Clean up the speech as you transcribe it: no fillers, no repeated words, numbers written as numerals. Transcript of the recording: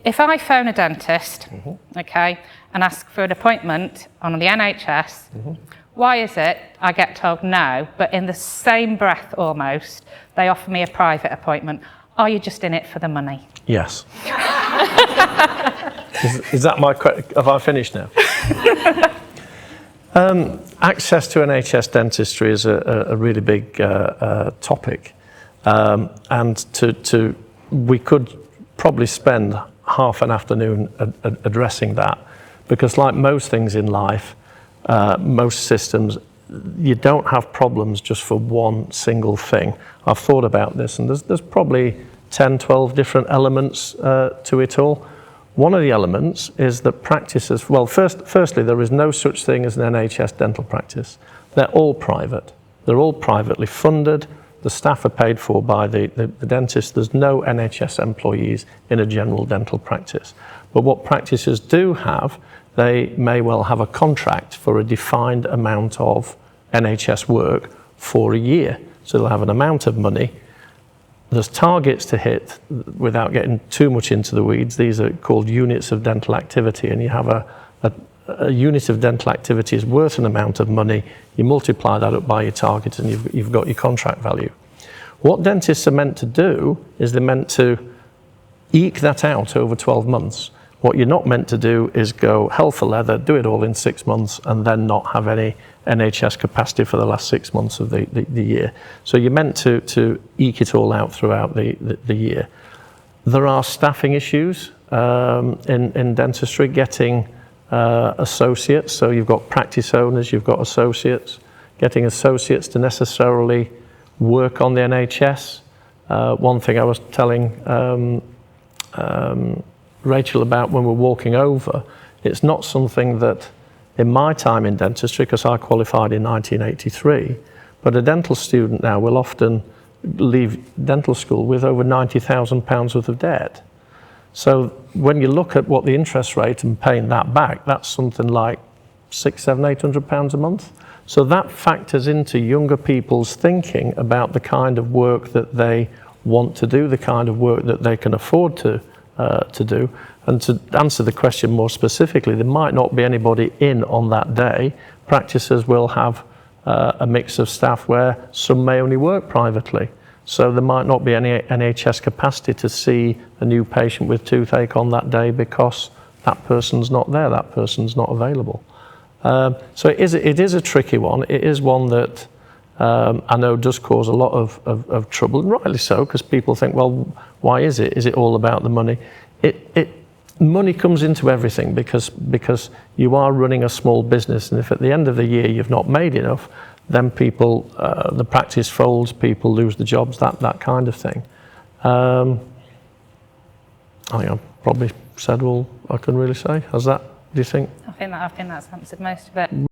if I phone a dentist, okay, and ask for an appointment on the NHS, why is it I get told no, but in the same breath almost, they offer me a private appointment? Are you just in it for the money? Yes. Is that my question? Have I finished now? Access to NHS dentistry is a really big topic, and we could probably spend half an afternoon addressing that, because like most things in life, most systems, you don't have problems just for one single thing. I've thought about this, and there's probably 10, 12 different elements to it all. One of the elements is that practices, well, firstly, there is no such thing as an NHS dental practice. They're all private. They're all privately funded. The staff are paid for by the dentist. There's no NHS employees in a general dental practice. But what practices do have, they may well have a contract for a defined amount of NHS work for a year. So they'll have an amount of money. There's targets to hit. Without getting too much into the weeds, these are called units of dental activity, and you have a unit of dental activity is worth an amount of money. You multiply that up by your target and you've got your contract value. What dentists are meant to do is they're meant to eke that out over 12 months. What you're not meant to do is go hell for leather, do it all in 6 months, and then not have any NHS capacity for the last 6 months of the year. So you're meant to eke it all out throughout the year. There are staffing issues in dentistry, getting associates. So you've got practice owners, you've got associates. Getting associates to necessarily work on the NHS. One thing I was telling Rachel about when we're walking over, it's not something that in my time in dentistry, because I qualified in 1983, but a dental student now will often leave dental school with over £90,000 worth of debt. So when you look at what the interest rate and paying that back, that's something like £600, £800 a month. So that factors into younger people's thinking about the kind of work that they want to do, the kind of work that they can afford to do. And to answer the question more specifically, there might not be anybody in on that day. Practices will have a mix of staff where some may only work privately. So there might not be any NHS capacity to see a new patient with toothache on that day because that person's not there, that person's not available. So it is a tricky one. It is one that I know does cause a lot of trouble, and rightly so, because people think, well, why is it? Is it all about the money? Money comes into everything because you are running a small business, and if at the end of the year you've not made enough, then people, the practice folds, people lose the jobs, that kind of thing. I think I've probably said all I can really say. Has that, do you think? I think that's answered most of it.